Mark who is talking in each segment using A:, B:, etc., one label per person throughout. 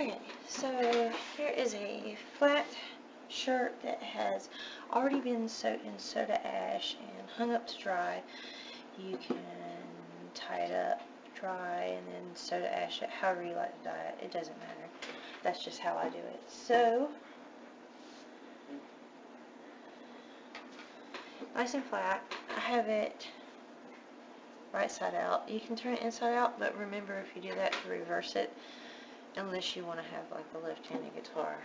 A: Okay, so here is a flat shirt that has already been soaked in soda ash and hung up to dry. You can tie it up, dry, and then soda ash it however you like to dye it. It doesn't matter. That's just how I do it. So, nice and flat. I have it right side out. You can turn it inside out, but remember if you do that to reverse it, unless you want to have like a left-handed guitar.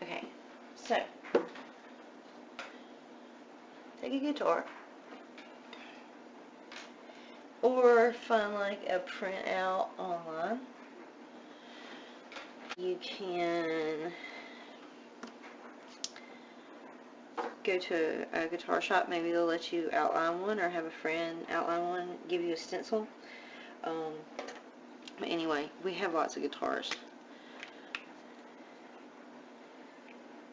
A: Okay, so take a guitar, or find like a printout online. You can go to a guitar shop, maybe they'll let you outline one, or have a friend outline one, give you a stencil. But anyway, we have lots of guitars.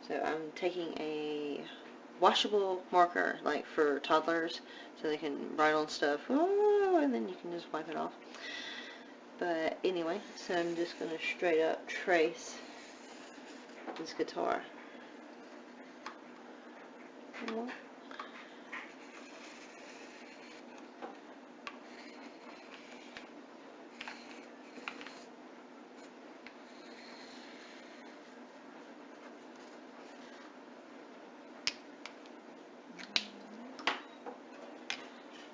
A: So I'm taking a washable marker, like for toddlers, so they can write on stuff, oh, and then you can just wipe it off. But anyway, so I'm just going to straight up trace this guitar.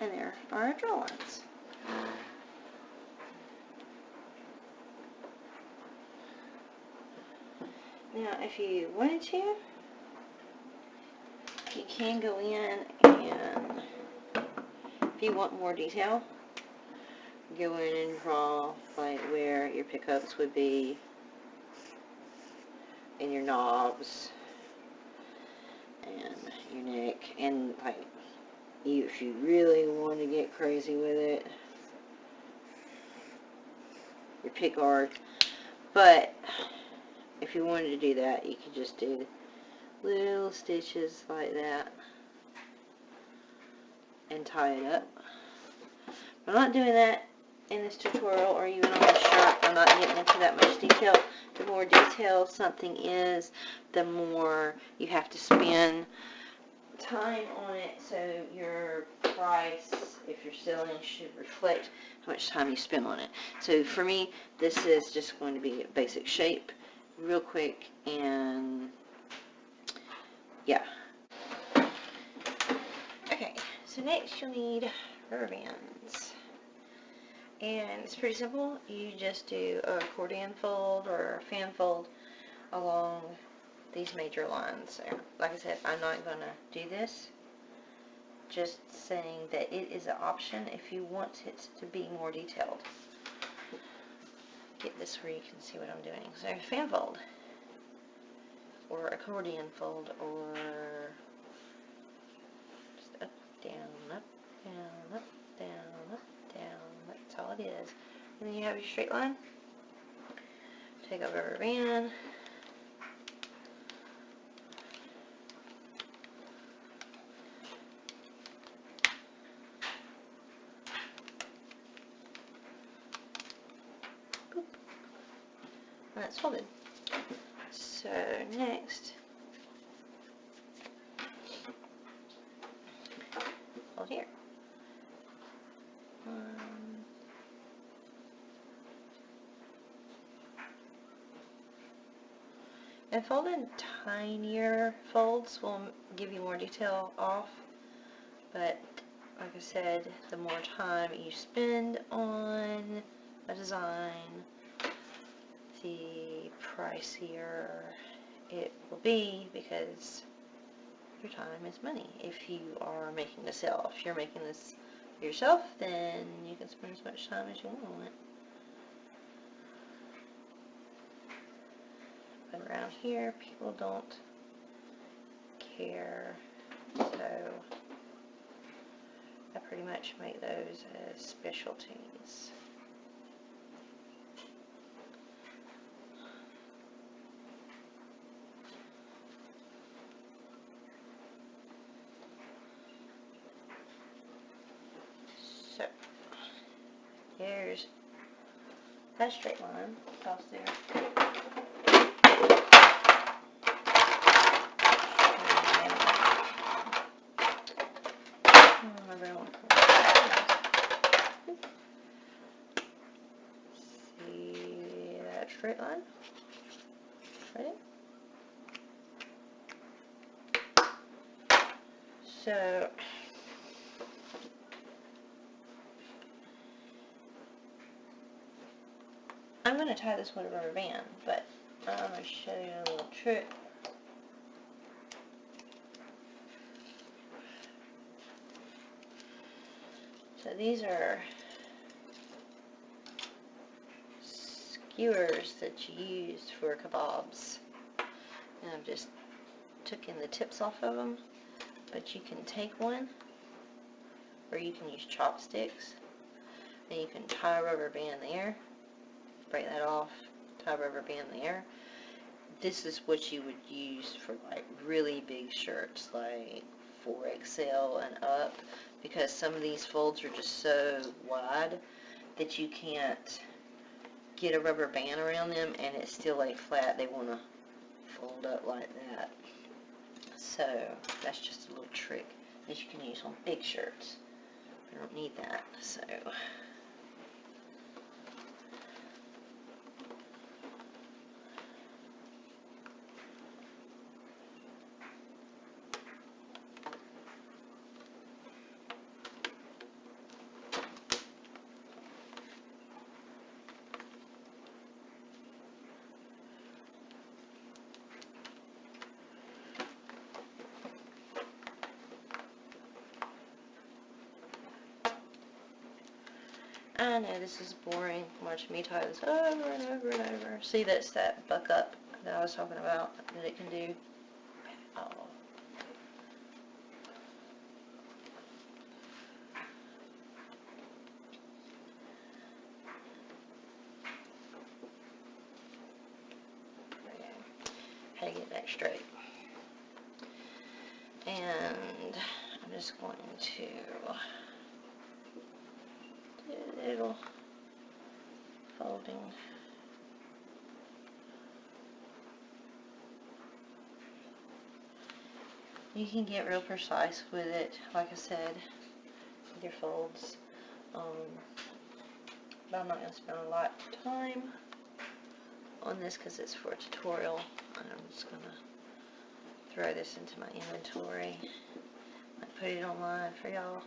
A: And there are our drawings. Now, if you wanted to, you can go in and, if you want more detail, go in and draw like where your pickups would be, and your knobs, and your neck, and like, if you really want to get crazy with it, your pick guard. But if you wanted to do that, you could just do little stitches like that and tie it up. I'm not doing that in this tutorial or even on this shirt. I'm not getting into that much detail. The more detailed something is, the more you have to spend time on it, so your price, if you're selling, should reflect how much time you spend on it. So for me, this is just going to be a basic shape, real quick, and yeah. Okay, so next you'll need rubber bands. And it's pretty simple. You just do an accordion fold or a fan fold along these major lines. So, like I said, I'm not going to do this. Just saying that it is an option if you want it to be more detailed. Get this where you can see what I'm doing. So fan fold, or accordion fold, or just up, down, up, down, up, down, up, down. That's all it is. And then you have your straight line. Take a rubber band. Boop. And that's folded. So next, fold here. And folding tinier folds will give you more detail off, but like I said, the more time you spend on a design, the pricier it will be, because your time is money if you are making this sale. If you're making this yourself, then you can spend as much time as you want on it. But around here, people don't care, so I pretty much make those as specialties. So here's Had a straight line across there. See that straight line? Ready? So I'm going to tie this with a rubber band, but I'm going to show you a little trick. So these are skewers that you use for kebabs. And I've just taken the tips off of them, but you can take one, or you can use chopsticks, and you can tie a rubber band there, break that off, tie a rubber band there. This is what you would use for like really big shirts, like 4XL and up, because some of these folds are just so wide that you can't get a rubber band around them and it's still lay flat. They want to fold up like that. So that's just a little trick that you can use on big shirts. I don't need that, so. I know this is boring, watching me tie this over and over and over. See, that's that buck up that I was talking about that it can do. Oh. Okay. How to get that straight. And I'm just going to do a little folding. You can get real precise with it, like I said, with your folds. But I'm not going to spend a lot of time on this because it's for a tutorial. And I'm just going to throw this into my inventory. I put it online for y'all.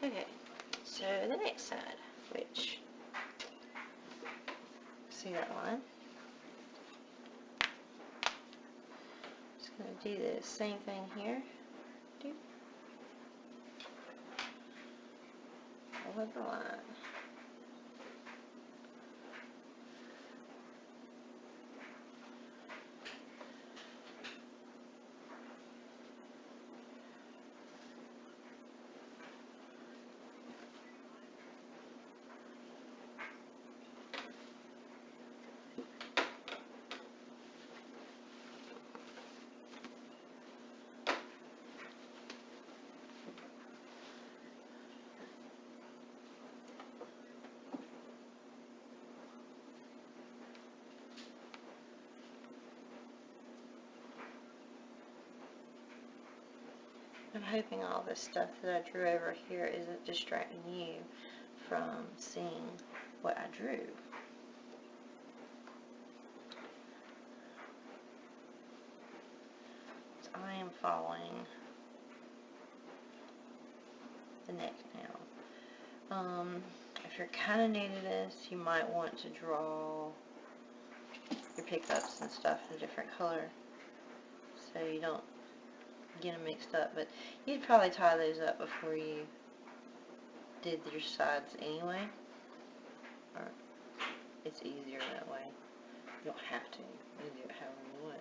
A: Okay, so the next side, which, see that line? Just going to do the same thing here. Over the line. I'm hoping all this stuff that I drew over here isn't distracting you from seeing what I drew. So I am following the neck now. If you're kind of new to this, you might want to draw your pickups and stuff in a different color so you don't get them mixed up, but you'd probably tie those up before you did your sides anyway, or it's easier that way. You don't have to. You can do it however you want.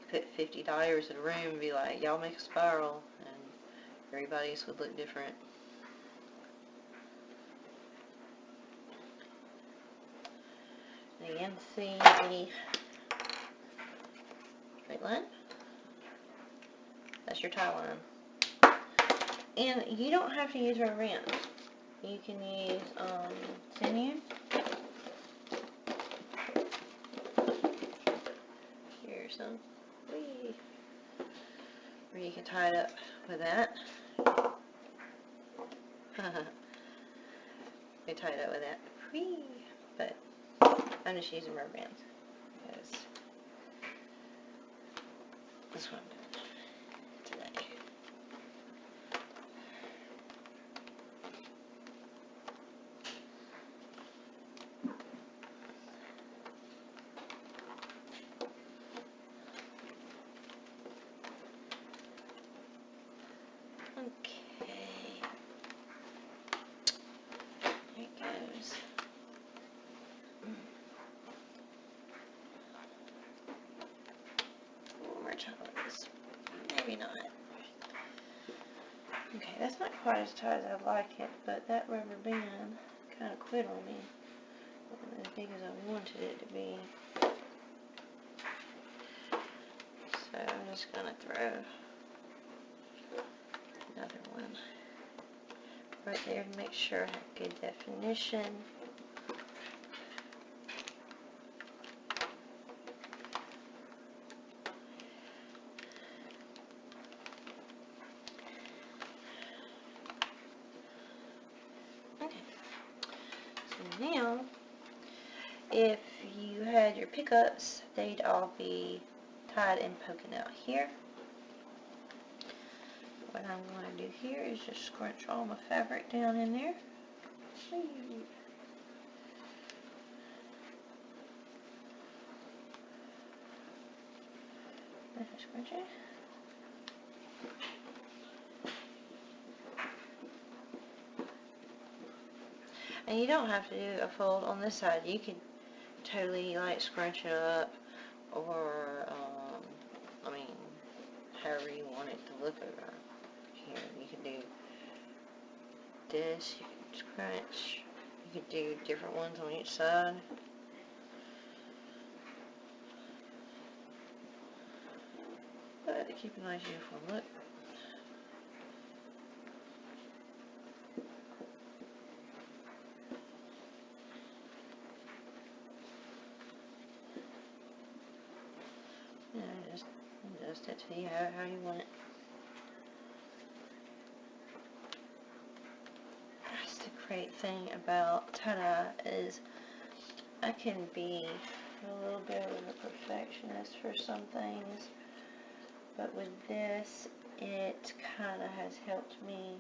A: You put $50 in a room and be like, y'all make a spiral, and everybody's would look different. Again, see the straight line? That's your tie line. And you don't have to use rubber bands. You can use sinew. Here's some. Whee. Or you can tie it up with that. You tie it up with that. Whee. But I'm just using rubber bands because that's what I'm doing today. Okay. There it goes. Maybe not. Okay, that's not quite as tight as I'd like it, but that rubber band kind of quit on me. It wasn't as big as I wanted it to be. So I'm just going to throw another one right there to make sure I have good definition. Now, if you had your pickups, they'd all be tied and poking out here. What I'm going to do here is just scrunch all my fabric down in there. Scrunch it. And you don't have to do a fold on this side. You could totally like scrunch it up, or I mean, however you want it to look over here. You can do this. You can scrunch. You could do different ones on each side. But to keep a nice uniform look. Just adjust it to you how you want it. That's the great thing about tie-dye is I can be a little bit of a perfectionist for some things, but with this, it kind of has helped me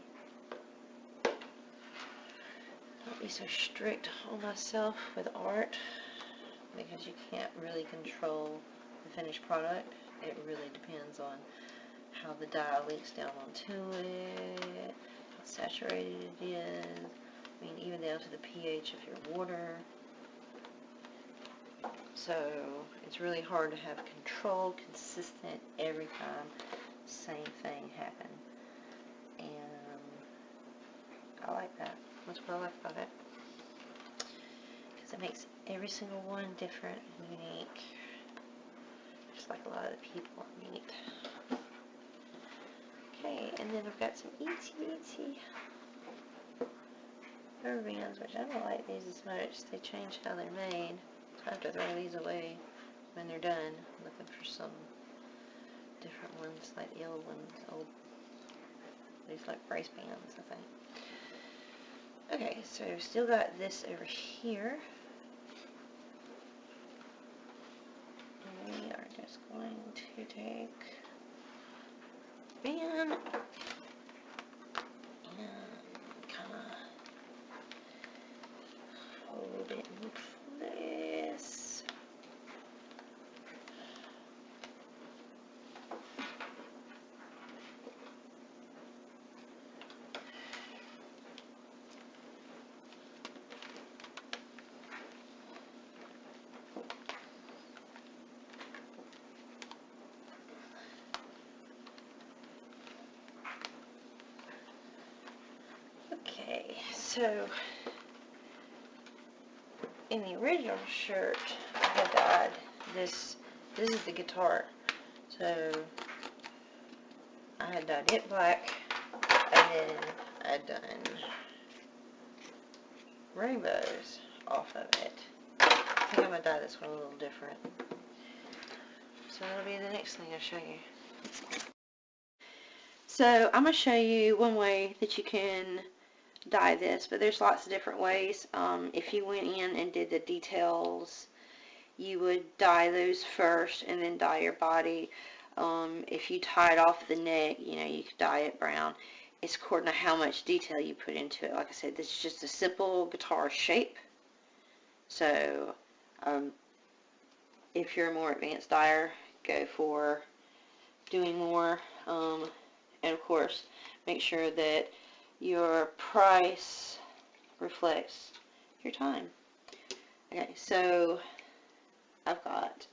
A: not be so strict on myself with art, because you can't really control the finished product. It really depends on how the dye leaks down onto it, how saturated it is, I mean even down to the pH of your water. So it's really hard to have control, consistent, every time, same thing happen. And I like that. That's what I like about it. Because it makes every single one different and unique. Just like a lot of the people meet. Okay, and then I've got some itsy bitsy rubber bands, which I don't like these as much. They change how they're made. So I have to throw these away when they're done. I'm looking for some different ones, like the old ones, these like brace bands, I think. Okay, so still got this over here. And we are just going to take band and kind of hold it in place. Okay, so in the original shirt, I had dyed this. This is the guitar. So I had dyed it black, and then I'd done rainbows off of it. I think I'm gonna dye this one a little different. So that'll be the next thing I show you. So I'm gonna show you one way that you can dye this, but there's lots of different ways. If you went in and did the details, you would dye those first and then dye your body. If you tied off the neck, you know, you could dye it brown. It's according to how much detail you put into it. Like I said, this is just a simple guitar shape. So if you're a more advanced dyer, go for doing more. And of course, make sure that your price reflects your time. Okay, so I've got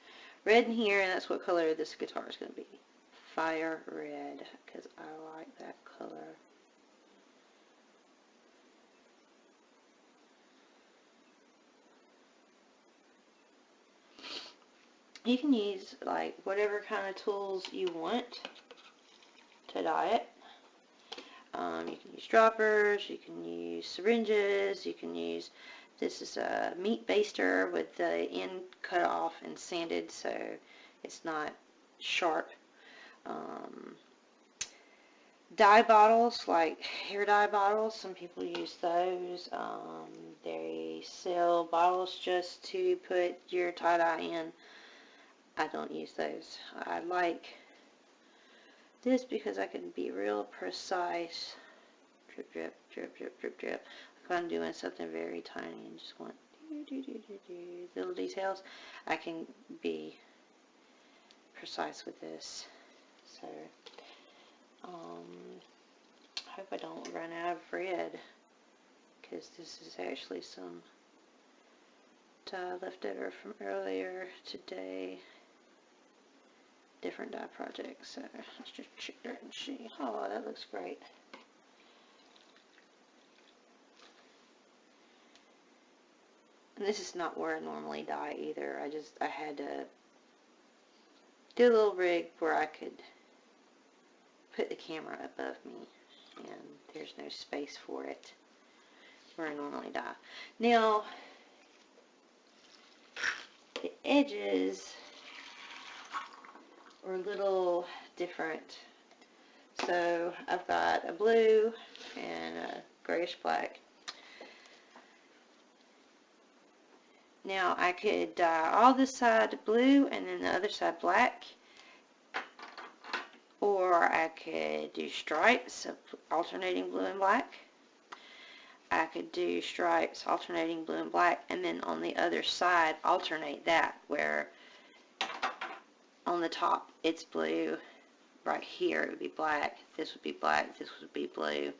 A: red in here, and that's what color this guitar is going to be. Fire red, because I like that color. You can use like whatever kind of tools you want to dye it. You can use droppers, you can use syringes, you can use, this is a meat baster with the end cut off and sanded so it's not sharp. Dye bottles, like hair dye bottles, some people use those. They sell bottles just to put your tie-dye in. I don't use those. I like this because I can be real precise. Drip, drip, drip, drip, drip, drip. Like I'm doing something very tiny and just want little details. I can be precise with this. So, I hope I don't run out of red, because this is actually some dye left over from earlier today. Different dye projects. So let's just check that and see. Oh, that looks great. And this is not where I normally dye either. I had to do a little rig where I could put the camera above me, and there's no space for it where I normally dye. Now, the edges are a little different. So I've got a blue and a grayish black. Now I could dye all this side blue and then the other side black, or I could do stripes of alternating blue and black. I could do stripes alternating blue and black, and then on the other side alternate that, where on the top it's blue, right here it would be black, this would be black, this would be blue.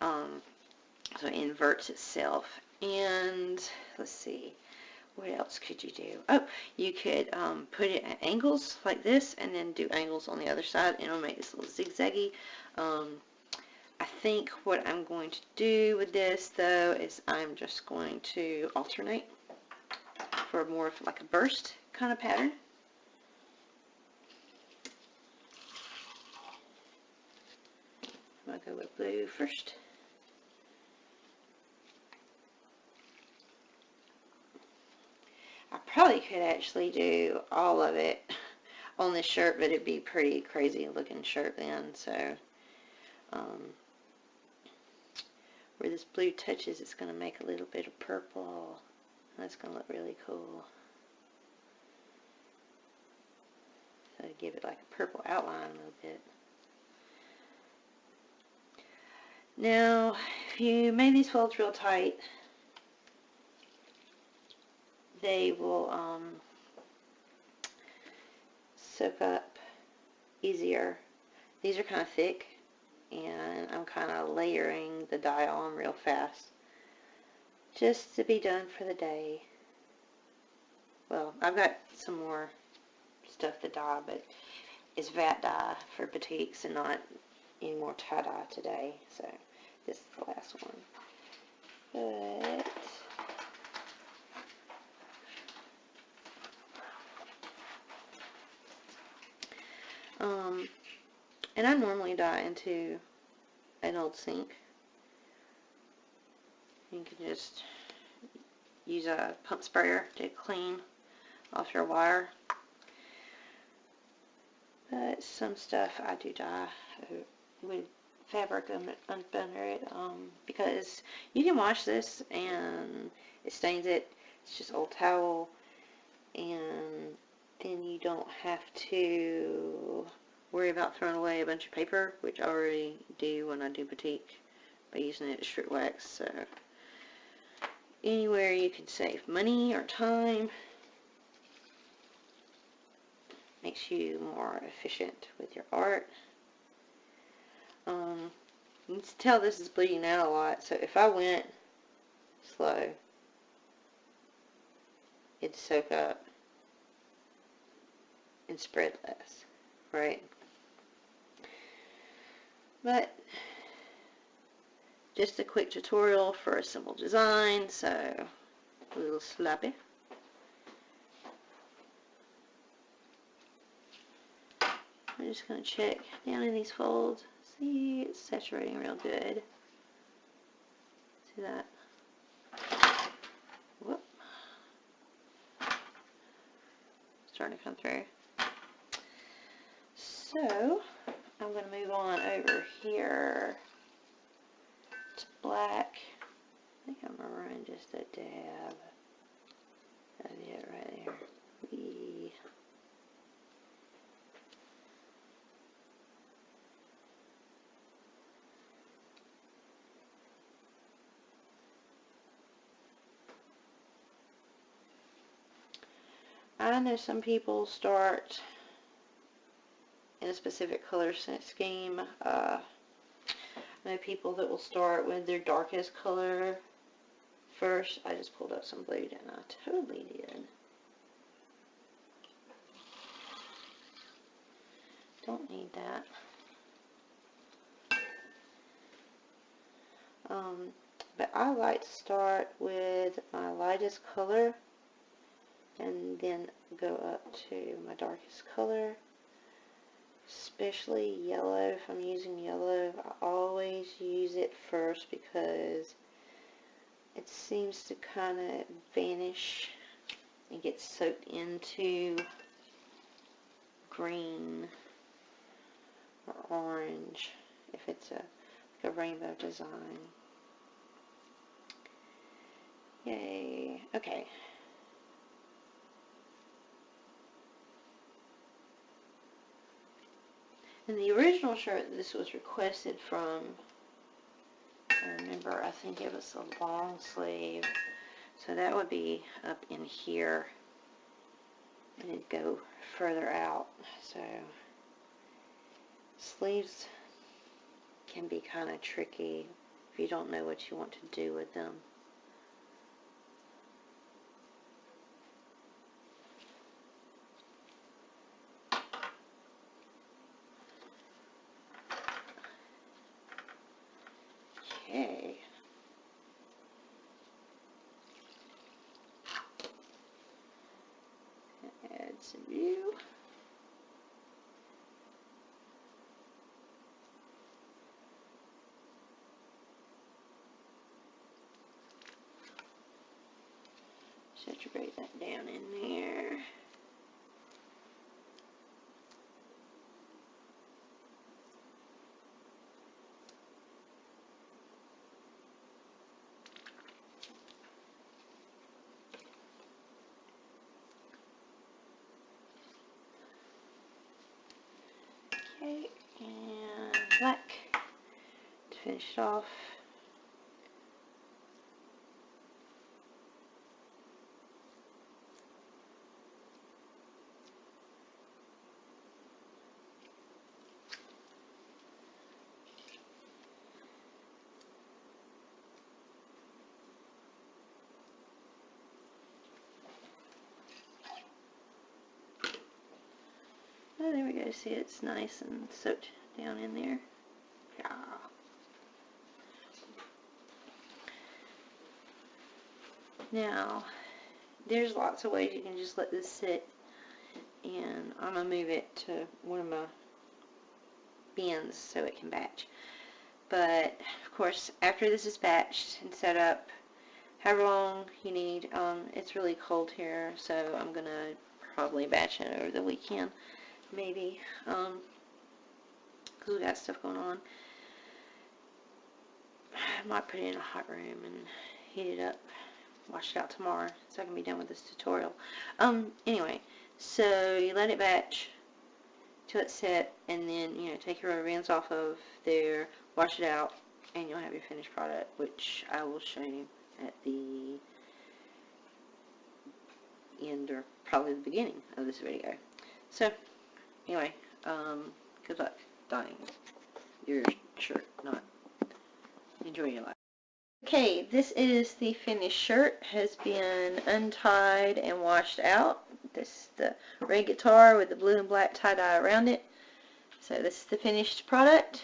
A: So it inverts itself. And let's see, what else could you do? Oh, you could put it at angles like this, and then do angles on the other side, and it'll make this little zigzaggy. I think what I'm going to do with this, though, is I'm just going to alternate for more of like a burst kind of pattern. I'm going to go with blue first. I probably could actually do all of it on this shirt, but it'd be pretty crazy looking shirt then. So where this blue touches, it's going to make a little bit of purple. That's going to look really cool. So give it like a purple outline a little bit. Now, if you made these folds real tight, they will soak up easier. These are kind of thick, and I'm kind of layering the dye on real fast, just to be done for the day. Well, I've got some more stuff to dye, but it's vat dye for batiks and not any more tie-dye today, so this is the last one. But and I normally dye into an old sink. You can just use a pump sprayer to clean off your wire. But some stuff I do dye with fabric under it, because you can wash this and it stains it. It's just old towel, and then you don't have to worry about throwing away a bunch of paper, which I already do when I do batik by using it as strip wax. So anywhere you can save money or time, makes you more efficient with your art. You can tell this is bleeding out a lot, so if I went slow, it'd soak up and spread less, right? But just a quick tutorial for a simple design, so a little sloppy. I'm just going to check down in these folds. See, it's saturating real good. See that? Whoop. Starting to come through. So, I'm going to move on over here to black. I think I'm going to run just a dab. That'd be it right there. Whee. I know some people start in a specific color scheme. I know people that will start with their darkest color first. I just pulled up some blue, didn't I? Totally did. Don't need that. But I like to start with my lightest color and then go up to my darkest color, especially yellow. If I'm using yellow, I always use it first because it seems to kind of vanish and get soaked into green or orange if it's like a rainbow design. Yay. Okay. In the original shirt, this was requested from, I remember, I think it was a long sleeve. So that would be up in here. And it'd go further out. So sleeves can be kind of tricky if you don't know what you want to do with them. Okay. Add some blue. Saturate that down in there. finish it off. Oh, there we go. See, it's nice and soaked down in there. Yeah. Now, there's lots of ways you can just let this sit, and I'm going to move it to one of my bins so it can batch. But, of course, after this is batched and set up, however long you need, it's really cold here, so I'm going to probably batch it over the weekend, maybe, because we got stuff going on. I might put it in a hot room and heat it up, wash it out tomorrow, so I can be done with this tutorial. Anyway, so you let it batch till it's set, and then, you know, take your rubber bands off of there, wash it out, and you'll have your finished product, which I will show you at the end, or probably the beginning of this video. So, anyway, good luck dyeing your shirt, not enjoy your life. Okay, this is the finished shirt. Has been untied and washed out. This is the red guitar with the blue and black tie-dye around it. So this is the finished product.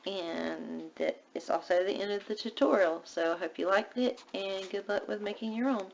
A: And that is also the end of the tutorial. So I hope you liked it, and good luck with making your own.